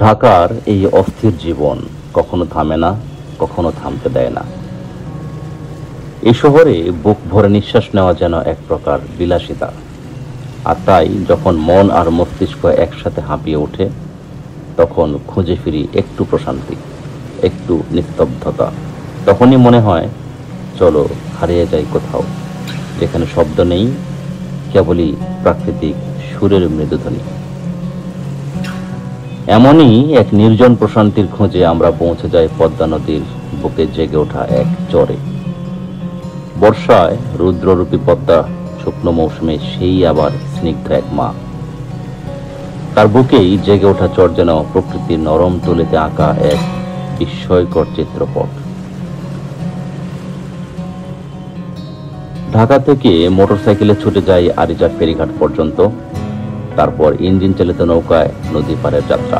ঢাকার এই অস্থির জীবন কখনো থামে না, কখনো থামতে দেয় না। এই শহরে বুক ভরে নিঃশ্বাস নেওয়া যেন এক প্রকার বিলাসিতা। আর তাই যখন মন আর মস্তিষ্ক একসাথে হাঁপিয়ে ওঠে, তখন খুঁজে ফিরি একটু প্রশান্তি, একটু নিস্তব্ধতা। তখনই মনে হয় চলো হারিয়ে যাই কোথাও, যেখানে শব্দ নেই, কেবলই প্রাকৃতিক সুরের মৃদুধ্বনি। এমনই এক নির্জন প্রশান্তির খোঁজে আমরা পৌঁছে যাই পদ্মা নদীর বুকে জেগে ওঠা এক চরে। বর্ষায় রুদ্ররূপী পদ্মা, শুকনো মৌসুমে সেই আবার স্নিগ্ধ এক মা। তার বুকেই জেগে ওঠা চর যেন প্রকৃতির নরম তুলিতে আঁকা এক বিস্ময়কর চিত্রপট। ঢাকা থেকে মোটরসাইকেলে ছুটে যাই আরিচা ফেরিঘাট পর্যন্ত, তারপর ইঞ্জিন চালিত নৌকায় নদী পারের যাত্রা।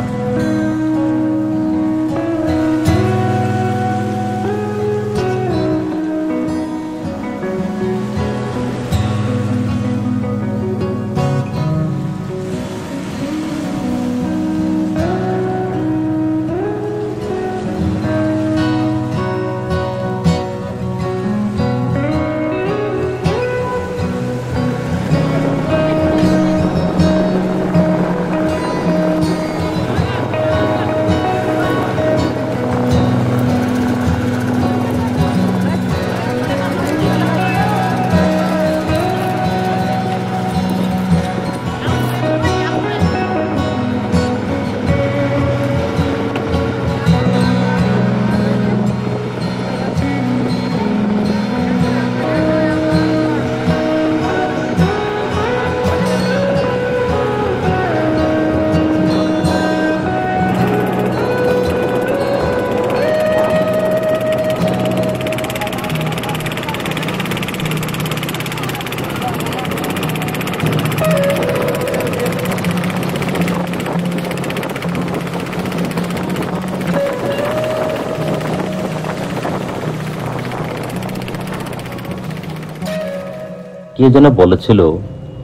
কে যেন বলেছিল,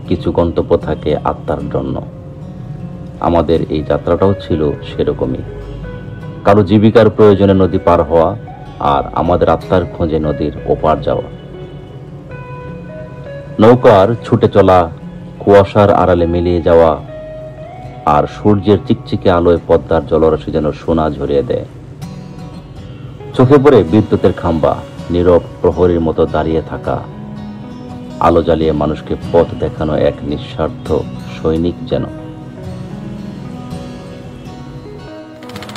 কিছু গন্তব্য থাকে আত্মার জন্য। আমাদের এই যাত্রাটাও ছিল সেরকমই। কারো জীবিকার প্রয়োজনে নদী পার হওয়া, আর আমাদের আত্মার খোঁজে নদীর ওপার যাওয়া। নৌকার ছুটে চলা, কুয়াশার আড়ালে মিলিয়ে যাওয়া, আর সূর্যের চিকচিকে আলোয় পদ্মার জলরাশি যেন সোনা ঝরিয়ে দেয়। চোখে পড়ে বিদ্যুতের খাম্বা, নীরব প্রহরীর মতো দাঁড়িয়ে থাকা, আলো জ্বালিয়ে মানুষকে পথ দেখানো এক নিঃস্বার্থ সৈনিক যেন।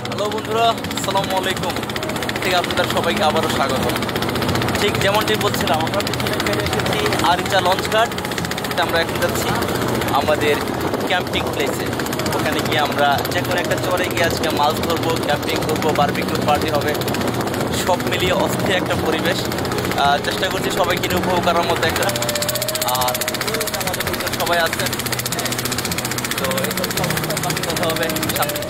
হ্যালো বন্ধুরা, আসসালামু আলাইকুম। ঠিক আপনাদের সবাইকে আবারও স্বাগত। ঠিক যেমনটি বলছিলাম, আমরা পিছনে ফেলে এসেছি আরিচা লঞ্চ ঘাট। আমরা এখন যাচ্ছি আমাদের ক্যাম্পিং প্লেসে। ওখানে গিয়ে আমরা যে কোনো একটা চরে গিয়ে আজকে মাছ ধরবো, ক্যাম্পিং করবো, বারবিকিউ পার্টি হবে। সব মিলিয়ে অস্থির একটা পরিবেশ। চেষ্টা করছি সবাইকে নিয়ে উপভোগ করার মতো একটা। আর আমাদের ভিতরে সবাই আছেন, তো এইসব সমস্যা বাকি কথা হবে সামনে।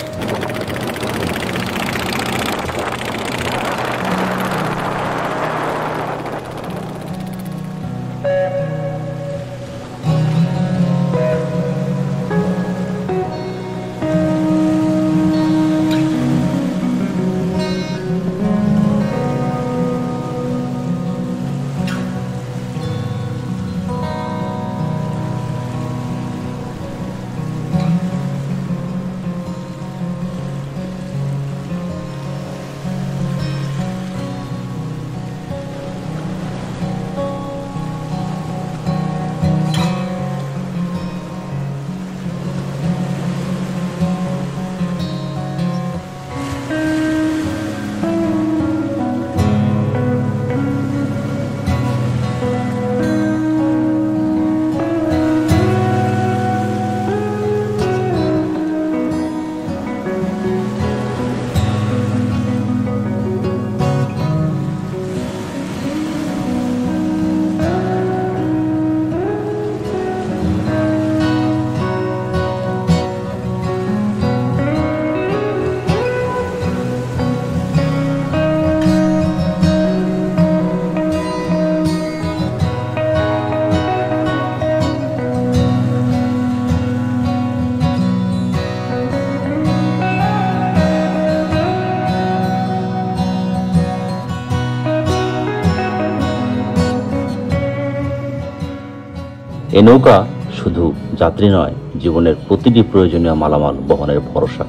এ নৌকা শুধু যাত্রী নয়, জীবনের প্রতিটি প্রয়োজনীয় মালামাল বহনের ভরসা।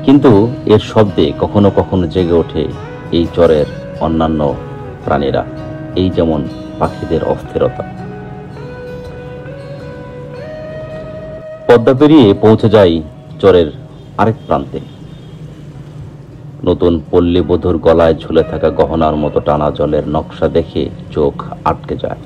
কিন্তু এর শব্দে কখনো কখনো জেগে ওঠে এই চরের অন্যান্য প্রাণীরা, এই যেমন পাখিদের অস্থিরতা। পদ্মা পেরিয়ে পৌঁছে যাই চরের আরেক প্রান্তে। নতুন পল্লী বধূর গলায় ঝুলে থাকা গহনার মতো টানা জলের নকশা দেখে চোখ আটকে যায়।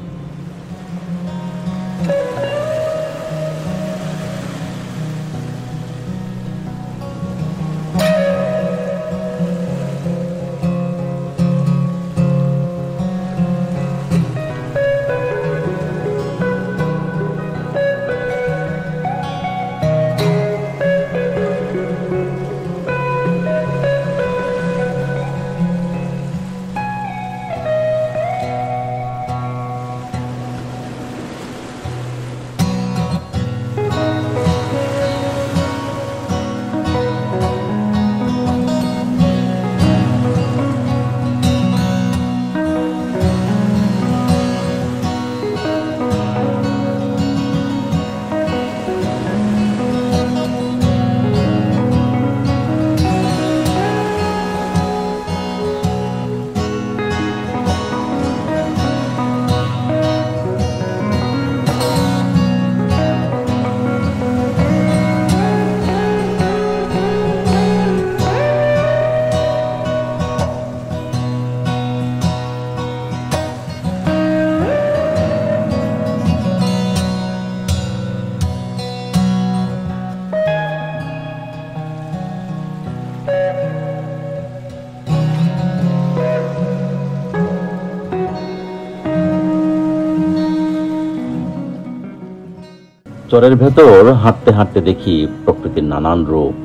চরের ভেতর হাঁটতে হাঁটতে দেখি প্রকৃতির নানান রূপ।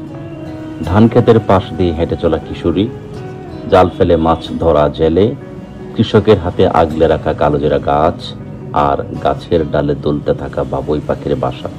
ধান ক্ষেতের পাশ দিয়ে হেঁটে চলা কিশোরী, জাল ফেলে মাছ ধরা জেলে, কৃষকের হাতে আগলে রাখা কালোজিরা গাছ, আর গাছের ডালে দুলতে থাকা বাবুই পাখির বাসা।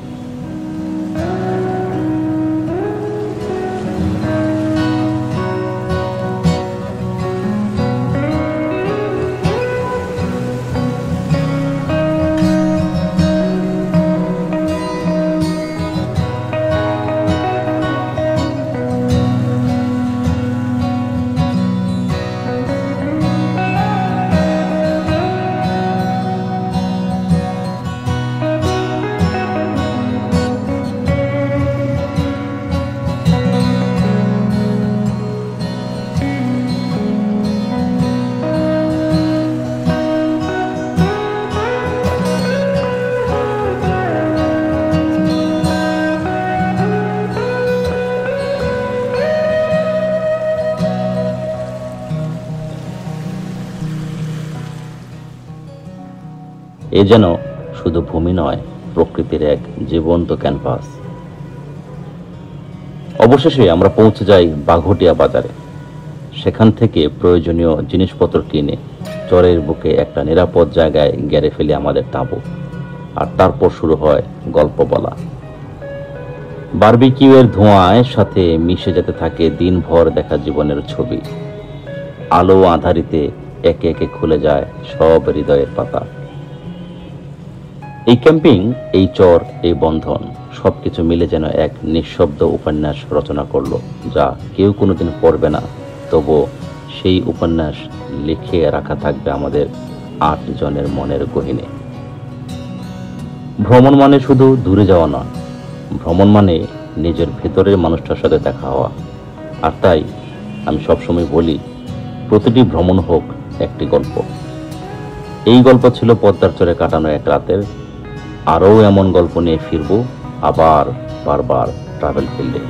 এ যেন শুধু ভূমি নয়, প্রকৃতির এক জীবন্ত ক্যানভাস। অবশেষে আমরা পৌঁছে যাই বাঘটিয়া বাজারে। সেখান থেকে প্রয়োজনীয় জিনিসপত্র কিনে চরের বুকে একটা নিরাপদ জায়গায় গেড়ে ফেলি আমাদের তাঁবু। আর তারপর শুরু হয় গল্প বলা। বারবিকিউয়ের ধোঁয়ায় সাথে মিশে যেতে থাকে দিনভর দেখা জীবনের ছবি। আলো আঁধারিতে একে একে খুলে যায় সব হৃদয়ের পাতা। এই ক্যাম্পিং, এই চর, এই বন্ধন সবকিছু মিলে যেন এক নিঃশব্দ উপন্যাস রচনা করলো, যা কেউ কোনোদিন পড়বে না, তবুও সেই উপন্যাস লিখে রাখা থাকবে আমাদের 8 জনের মনের গহীনে। ভ্রমণ মানে শুধু দূরে যাওয়া নয়, ভ্রমণ মানে নিজের ভেতরের মানুষটার সাথে দেখা হওয়া। আর তাই আমি সবসময় বলি, প্রতিটি ভ্রমণ হোক একটি গল্প। এই গল্প ছিল পদ্মার চরে কাটানো এক রাতের। আরও এমন গল্প নিয়ে ফিরবো আবার বারবার ট্রাভেল ফিল্ডে।